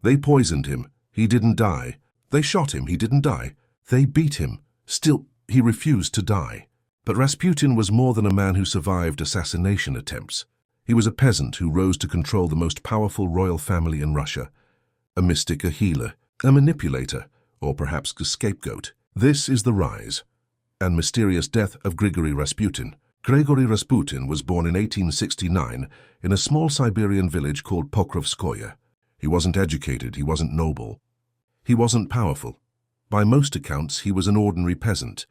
They poisoned him. He didn't die. They shot him. He didn't die. They beat him. Still, he refused to die. But Rasputin was more than a man who survived assassination attempts. He was a peasant who rose to control the most powerful royal family in Russia. A mystic, a healer, a manipulator, or perhaps a scapegoat. This is the rise and mysterious death of Grigori Rasputin. Grigori Rasputin was born in 1869 in a small Siberian village called Pokrovskoye. He wasn't educated, he wasn't noble. He wasn't powerful. By most accounts, he was an ordinary peasant.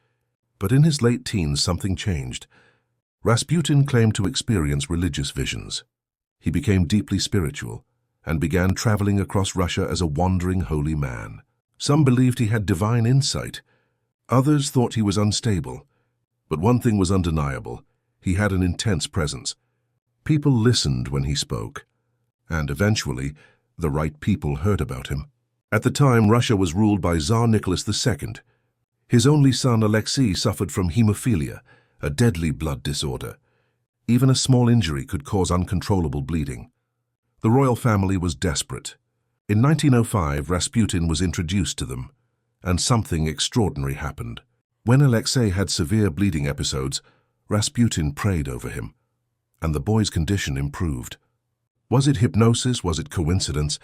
But in his late teens, something changed. Rasputin claimed to experience religious visions. He became deeply spiritual and began traveling across Russia as a wandering holy man. Some believed he had divine insight. Others thought he was unstable. But one thing was undeniable. He had an intense presence. People listened when he spoke. And eventually, the right people heard about him. At the time, Russia was ruled by Tsar Nicholas II. His only son, Alexei, suffered from hemophilia, a deadly blood disorder. Even a small injury could cause uncontrollable bleeding. The royal family was desperate. In 1905, Rasputin was introduced to them, and something extraordinary happened. When Alexei had severe bleeding episodes, Rasputin prayed over him, and the boy's condition improved. Was it hypnosis? Was it coincidence?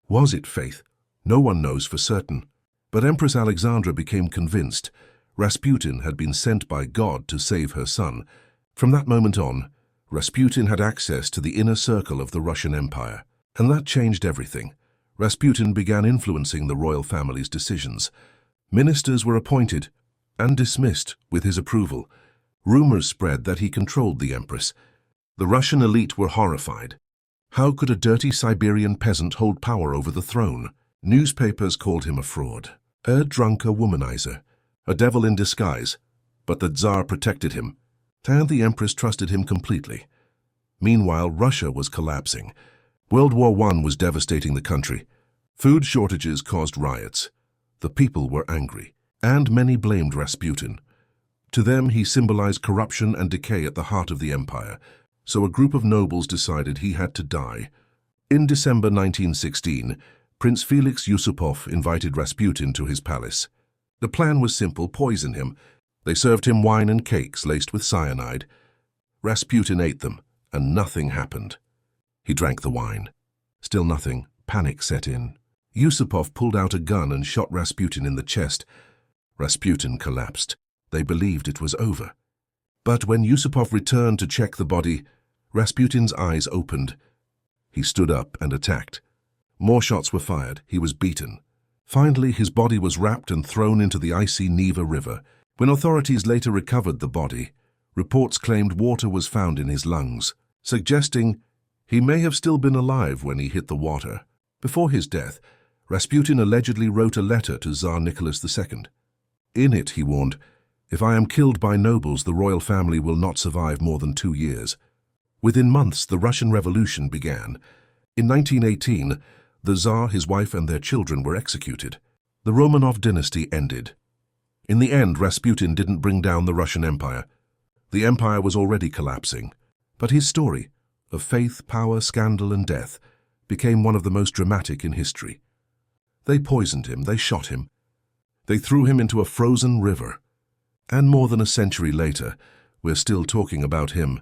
Was it faith? No one knows for certain. But Empress Alexandra became convinced Rasputin had been sent by God to save her son. From that moment on, Rasputin had access to the inner circle of the Russian Empire, and that changed everything. Rasputin began influencing the royal family's decisions. Ministers were appointed and dismissed with his approval. Rumors spread that he controlled the empress. The Russian elite were horrified. How could a dirty Siberian peasant hold power over the throne? Newspapers called him a fraud, a drunk, a womanizer, a devil in disguise. But the Tsar protected him, and the empress trusted him completely. Meanwhile, Russia was collapsing. World War I was devastating the country. Food shortages caused riots. The people were angry, and many blamed Rasputin. To them, he symbolized corruption and decay at the heart of the empire, so a group of nobles decided he had to die. In December 1916, Prince Felix Yusupov invited Rasputin to his palace. The plan was simple: poison him. They served him wine and cakes laced with cyanide. Rasputin ate them, and nothing happened. He drank the wine. Still nothing. Panic set in. Yusupov pulled out a gun and shot Rasputin in the chest. Rasputin collapsed. They believed it was over. But when Yusupov returned to check the body, Rasputin's eyes opened. He stood up and attacked. More shots were fired. He was beaten. Finally, his body was wrapped and thrown into the icy Neva River. When authorities later recovered the body, reports claimed water was found in his lungs, suggesting he may have still been alive when he hit the water. Before his death, Rasputin allegedly wrote a letter to Tsar Nicholas II. In it, he warned, "If I am killed by nobles, the royal family will not survive more than 2 years." Within months, the Russian Revolution began. In 1918, the Tsar, his wife, and their children were executed. The Romanov dynasty ended. In the end, Rasputin didn't bring down the Russian Empire. The empire was already collapsing. But his story of faith, power, scandal, and death became one of the most dramatic in history. They poisoned him, they shot him, they threw him into a frozen river. And more than a century later, we're still talking about him